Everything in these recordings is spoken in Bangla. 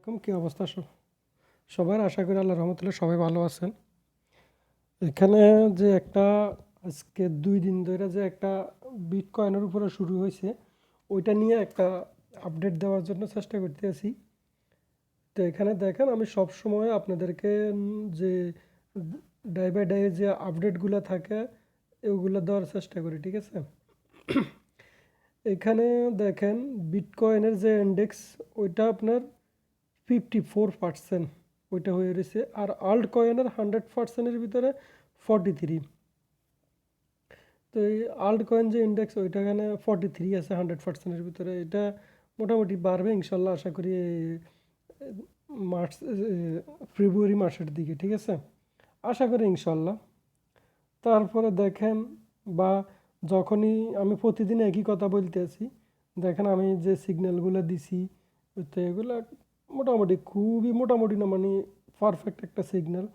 কি অবস্থা সবার? আশা করি আল্লাহর রহমতুল্লাহ সবাই ভালো আছেন। এখানে যে একটা আজকে 2 দিন ধরে যে একটা বিটকয়েনের উপরে শুরু হয়েছে, ওইটা নিয়ে একটা আপডেট দেওয়ার জন্য চেষ্টা করতেছি। তো এখানে দেখেন, আমি সব সময় আপনাদেরকে যে ডে বাই ডে যে আপডেটগুলো থাকে ওগুলো দেওয়ার চেষ্টা করি, ঠিক আছে? এখানে দেখেন বিটকয়েনের যে ইন্ডেক্স, ওইটা আপনার 54% ওইটা হয়ে রয়েছে। আর আল্ট কয়েনের 100%-এর ভিতরে 43। তো এই আল্ট কয়েন যে ইন্ডেক্স, ওইটা এখানে 43 আছে 100%-এর ভিতরে। এটা মোটামুটি বাড়বে ইনশাল্লাহ, আশা করি মার্চ ফেব্রুয়ারি মাসের দিকে, ঠিক আছে? আশা করি ইনশাল্লাহ। তারপরে দেখেন, বা যখনই আমি প্রতিদিন একই কথা বলতে আছি, দেখেন আমি যে সিগন্যালগুলো দিছি, তো এগুলো মোটামুটি খুবই মোটামুটি না, মানে পারফেক্ট একটা সিগন্যাল,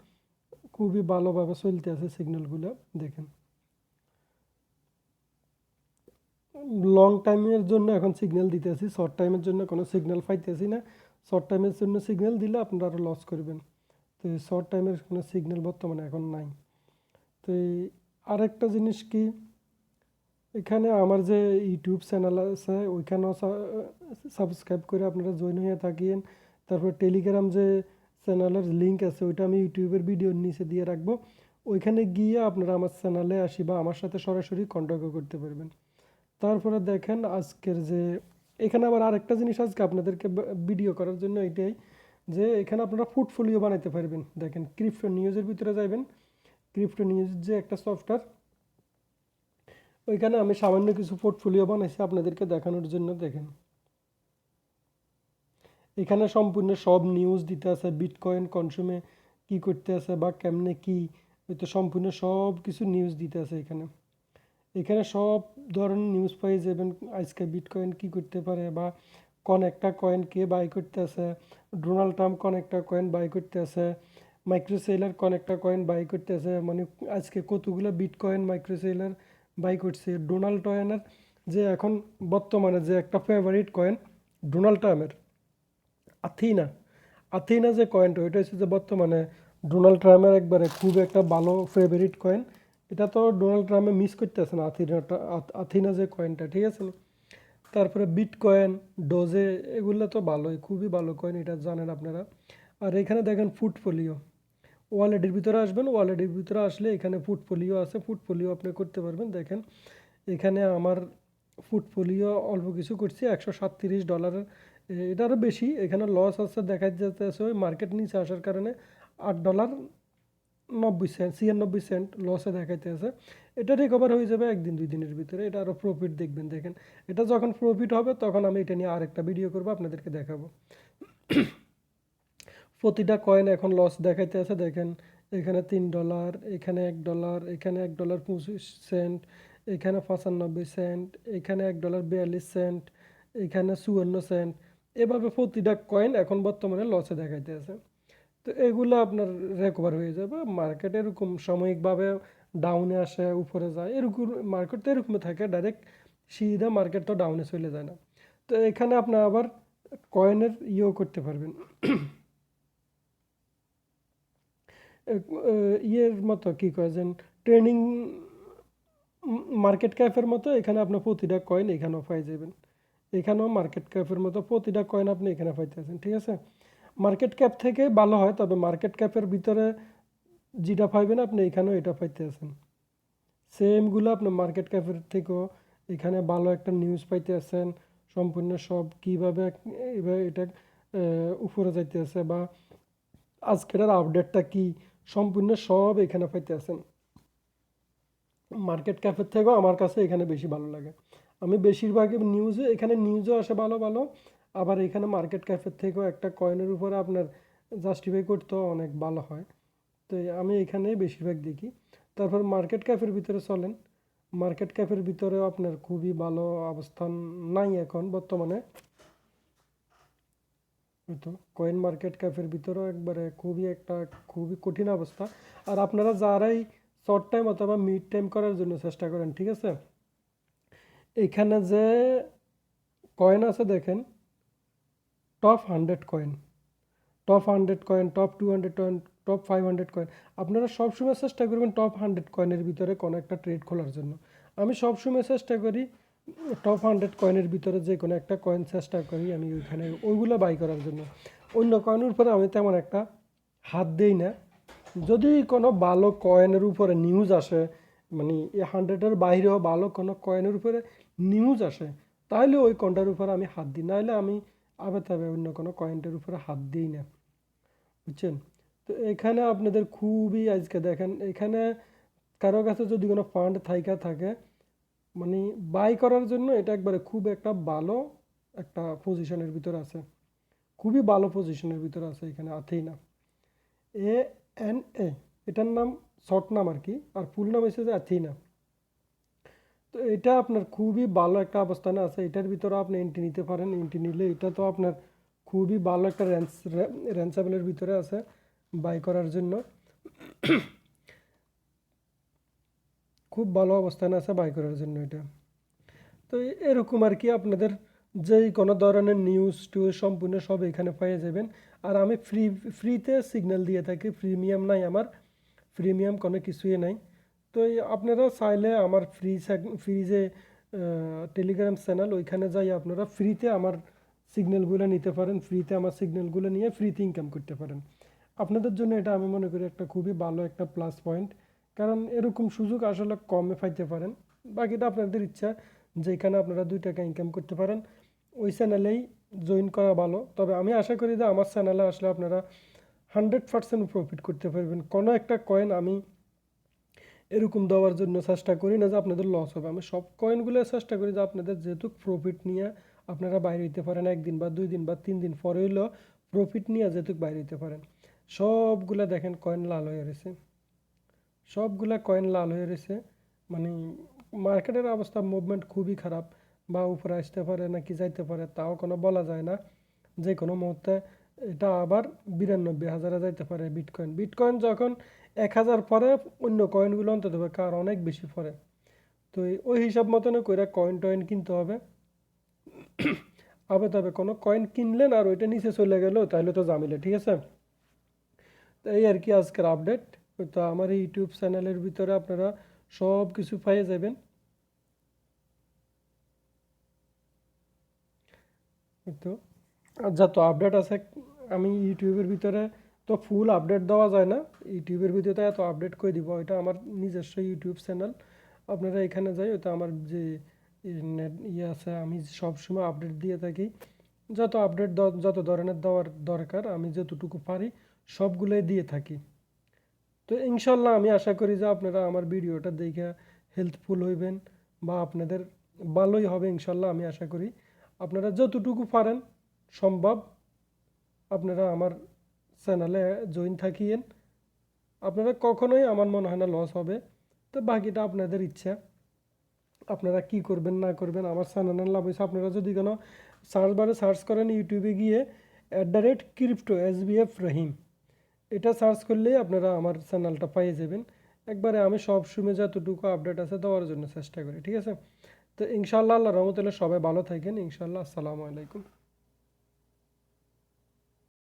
খুবই ভালোভাবে চলতে আছে সিগন্যালগুলো। দেখেন লং টাইমের জন্য এখন সিগন্যাল দিতেছি, শর্ট টাইমের জন্য কোনো সিগন্যাল পাইতেছি না। শর্ট টাইমের জন্য সিগন্যাল দিলে আপনারা আরও লস করবেন। তো এই শর্ট টাইমের কোনো সিগন্যাল বর্তমানে এখন নাই। তো এই আরেকটা জিনিস কি, এখানে আমার যে ইউটিউব চ্যানেল আছে ওইখানেও সাবস্ক্রাইব করে আপনারা জয়েন হয়ে থাকিয়েন। তারপর টেলিগ্রাম যে চ্যানেলের লিঙ্ক আছে ওইটা আমি ইউটিউবের ভিডিওর নিচে দিয়ে রাখবো। ওইখানে গিয়ে আপনারা আমার চ্যানেলে আসি বা আমার সাথে সরাসরি কন্ট্যাক্টও করতে পারবেন। তারপরে দেখেন আজকের যে এখানে আবার আরেকটা জিনিস আজকে আপনাদেরকে ভিডিও করার জন্য এটাই, যে এখানে আপনারা পোর্টফোলিও বানাইতে পারবেন। দেখেন ক্রিপ্টো নিউজের ভিতরে যাবেন, ক্রিপ্টো নিউজ যে একটা সফটওয়্যার, ওইখানে আমি সামান্য কিছু পোর্টফোলিও বানাইছি আপনাদেরকে দেখানোর জন্য। দেখেন এখানে সম্পূর্ণ সব নিউজ দিতে আছে, বিটকয়েন কনসুমে কি করতে আছে বা কেমনে কি, ওই তো সম্পূর্ণ সব কিছু নিউজ দিতে আছে এখানে। এখানে সব ধরনের নিউজ পাই যাবেন, আজকে বিটকয়েন কি করতে পারে, বা কোন একটা কয়েন কে বাই করতে আছে, ডোনাল্ড ট্রাম্প কোন একটা কয়েন বাই করতে আছে, মাইক্রোসেলার কোন একটা কয়েন বাই করতে আছে, মানে আজকে কতগুলো বিটকয়েন মাইক্রোসেলার বাই করছে। ডোনাল্ড ট্রাম্পের যে এখন বর্তমানে যে একটা ফেভারিট কয়েন ডোনাল্ড ট্রাম্পের, আথিনা, আথিনা যে কয়েনটা, ওইটা হচ্ছে যে বর্তমানে ডোনাল্ড ট্রাম্পের একবারে খুব একটা ভালো ফেভারিট কয়েন। এটা তো ডোনাল্ড ট্রাম্পে মিস করতেছে না, আথিনাটা, আথিনা যে কয়েনটা, ঠিক আছে? তারপরে বিটকয়েন, ডোজে, এগুলো তো ভালোই, খুবই ভালো কয়েন, এটা জানেন আপনারা। আর এখানে দেখেন পোর্টফোলিও, ওয়ালেটের ভিতরে আসবেন, ওয়ালেটের ভিতরে আসলে এখানে পোর্টফোলিও আছে, পোর্টফোলিও আপনি করতে পারবেন। দেখেন এখানে আমার পোর্টফোলিও অল্প কিছু করছি, $137, এটা আরও বেশি। এখানে লস আছে দেখা যাচ্ছে ওই মার্কেট নিচে আসার কারণে $8.90, 96 সেন্ট লসে দেখাইতে আছে। এটা রিকভার হয়ে যাবে 1-2 দিনের ভিতরে, এটা আরও প্রফিট দেখবেন। দেখেন এটা যখন প্রফিট হবে তখন আমি এটা নিয়ে আরেকটা ভিডিও করবো, আপনাদেরকে দেখাবো। প্রতিটা কয়েন এখন লস দেখাইতে আছে। দেখেন এখানে $3, এখানে $1, এখানে $1.25, এখানে 95 সেন্ট, এখানে $1.42, এখানে 54 সেন্ট। এভাবে প্রতিটা কয়েন এখন বর্তমানে লসে দেখাইতে আছে। তো এগুলো আপনার রেকভার হয়ে যাবে। মার্কেট এরকম সাময়িকভাবে ডাউনে আসে উপরে যায়, এরকম মার্কেট তো এরকমই থাকে, ডাইরেক্ট সিধা মার্কেট তো ডাউনে চলে যায় না। তো এখানে আপনি আবার কয়েনের ইয়েও করতে পারবেন, ইয়ের মতো কি কয় যেন ট্রেনিং মার্কেট ক্যাপের মতো। এখানে আপনার প্রতিটা কয়েন এখানেও পাই যাবেন, এখানেও মার্কেট ক্যাপের মতো প্রতিটা কয়েন আপনি এখানে পাইতেছেন, ঠিক আছে? মার্কেট ক্যাপ থেকে ভালো হয়, তবে মার্কেট ক্যাপের ভিতরে যেটা পাইবেন আপনি এখানেও এটা পাইতে আছেন। সেমগুলো আপনি মার্কেট ক্যাপের থেকেও এখানে ভালো একটা নিউজ পাইতে আছেন, সম্পূর্ণ সব কীভাবে এইভাবে এটা উপরে যাইতে আছে, বা আজকের আপডেটটা কি, সম্পূর্ণ সব এখানে পাইতে আছেন। মার্কেট ক্যাফের থেকেও আমার কাছে এখানে বেশি ভালো লাগে। আমি বেশিরভাগই নিউজে, এখানে নিউজও আসে ভালো ভালো, আবার এখানে মার্কেট ক্যাফের থেকেও একটা কয়েনের উপরে আপনার জাস্টিফাই করতেও অনেক ভালো হয়। তো আমি এখানেই বেশিরভাগ দেখি। তারপর মার্কেট ক্যাফের ভিতরে চলেন, মার্কেট ক্যাফের ভিতরেও আপনার খুবই ভালো অবস্থান নাই এখন বর্তমানে। হয়তো কয়েন মার্কেট ক্যাফের ভিতরেও একবারে খুবই কঠিন অবস্থা। আর আপনারা যারাই শর্ট টাইম অথবা মিড টাইম করার জন্য চেষ্টা করেন, ঠিক আছে, এখানে যে কয়েন আছে দেখেন top 100 coin, top 100 coin, top 200 coin, top 500 coin. আপনারা সবসময় চেষ্টা করবেন টপ 100 কয়েনের ভিতরে কোনো একটা ট্রেড খোলার জন্য। আমি সবসময় চেষ্টা করি টপ 100 কয়েনের ভিতরে যে কোনো একটা কয়েন চেষ্টা করি আমি ওইখানে ওইগুলো বাই করার জন্য। অন্য কয়েনের উপরে আমি তেমন একটা হাত দেই না। যদি কোনো ভালো কয়েনের উপরে নিউজ আসে, মানে এই 100-এর বাইরেও ভালো কোনো কয়েনের উপরে নিউজ আসে, তাহলে ওই কয়েনটার উপরে আমি হাত দিই, নাহলে আমি আবার তবে অন্য কোনো কয়েনটার উপরে হাত দিই না, বুঝছেন? তো এখানে আপনাদের খুবই আজকে দেখেন, এখানে কারো কাছে যদি কোনো ফান্ড থাইকা থাকে, মানে বাই করার জন্য এটা একবারে খুব একটা ভালো একটা পজিশনের ভিতরে আছে, খুবই ভালো পজিশনের ভিতরে আছে এখানে আথেইনা ANA, এটার নাম শর্ট নাম আর কি, আর ফুল নাম হচ্ছে যে অ্যাথিনা। তো এটা আপনার খুবই ভালো একটা অবস্থানে আছে, এটার ভিতরে আপনি এন্ট্রি নিতে পারেন। এন্ট্রি নিলে এটা তো আপনার খুবই ভালো একটা রেঞ্চেবলের ভিতরে আছে বাই করার জন্য, খুব ভালো অবস্থানে আছে বাই করার জন্য এটা। তো এরকম আর কি আপনাদের যেই কোনো ধরনের নিউজ টিউজ সম্পূর্ণ সব এখানে পেয়ে যাবেন। আর আমি ফ্রিতে সিগন্যাল দিয়ে থাকি, প্রিমিয়াম নাই আমার, প্রিমিয়াম কোনো কিছুই নাই। তো আপনারা চাইলে আমার ফ্রি যে টেলিগ্রাম চ্যানেল, ওইখানে যাই আপনারা ফ্রিতে আমার সিগন্যালগুলো নিতে পারেন, ফ্রিতে আমার সিগন্যালগুলো নিয়ে ফ্রিতে ইনকাম করতে পারেন। আপনাদের জন্য এটা আমি মনে করি একটা খুবই ভালো একটা প্লাস পয়েন্ট, কারণ এরকম সুযোগ আসলে কমে পাইতে পারেন। বাকিটা আপনাদের ইচ্ছা, যেখানে আপনারা 2 টাকা ইনকাম করতে পারেন ওই চ্যানেলেই জয়েন করা ভালো। তবে আমি আশা করি যে আমার চ্যানেলে আসলে আপনারা 100% প্রফিট করতে পারবেন। কোনো একটা কয়েন আমি এরকম দেওয়ার জন্য চেষ্টা করি না যে আপনাদের লস হবে, আমি সব কয়েনগুলো চেষ্টা করি যে আপনাদের যেহেতু প্রফিট নিয়ে আপনারা বাইরে হইতে পারেন, 1 দিন বা 2 দিন বা 3 দিন পরে হইলেও প্রফিট নিয়ে যেহেতু বাইরে হইতে পারেন। সবগুলা দেখেন কয়েন লাল হয়ে রয়েছে, সবগুলা কয়েন লাল হয়ে রয়েছে, মানে মার্কেটের অবস্থা মুভমেন্ট খুবই খারাপ, বা উপরে আসতে পারে নাকি যাইতে পারে তাও কোনো বলা যায় না। যে কোনো মুহূর্তে এটা আবার 92,000-এ যাইতে পারে বিটকয়েন। বিটকয়েন যখন 1,000 পরে অন্য কয়েনগুলো অন্তত কার অনেক বেশি পরে। তো ওই হিসাব মতন করে কয়েন টয়েন কিনতে হবে। আবার তবে কোনো কয়েন কিনলেন আর ওইটা নিচে চলে গেল তাহলে তো ঝামেলা, ঠিক আছে? তো এই আর কি আজকের আপডেট। তো আমার এই ইউটিউব চ্যানেলের ভিতরে আপনারা সব কিছু পেয়ে যাবেন। তো আর যত আপডেট আছে, আমি ইউটিউবের ভিতরে তো ফুল আপডেট দেওয়া যায় না, ইউটিউবের ভিতরে এত আপডেট করে দিব, এটা আমার নিজস্ব ইউটিউব চ্যানেল। আপনারা এখানে যাই, ওটা আমার যে নেট ইয়ে আছে, আমি সবসময় আপডেট দিয়ে থাকি। যত আপডেট যত ধরনের দেওয়ার দরকার আমি যতটুকু পারি সবগুলোই দিয়ে থাকি। তো ইনশাল্লাহ আমি আশা করি যে আপনারা আমার ভিডিওটা দেখে হেল্পফুল হইবেন, বা আপনাদের ভালোই হবে ইনশাল্লাহ আমি আশা করি। আপনারা যতটুকু পারেন সম্ভব আপনারা আমার চ্যানেলে জয়েন থাকিয়েন, আপনারা কখনোই আমার মনে হয় না লস হবে। তো বাকিটা আপনাদের ইচ্ছা, আপনারা কি করবেন না করবেন। আমার চ্যানেলের লাভ হয়েছে, আপনারা যদি কোনো সার্চ বারে সার্চ করেন ইউটিউবে গিয়ে @crypto SBF রহিম, এটা সার্চ করলেই আপনারা আমার চ্যানেলটা পেয়ে যাবেন। একবারে আমি সব সময় যতটুকু আপডেট আছে দেওয়ার জন্য চেষ্টা করি, ঠিক আছে? তো ইনশাআল্লাহ আল্লাহর রহমতে সবাই ভালো থাকেন ইনশাআল্লাহ। আসসালামু আলাইকুম।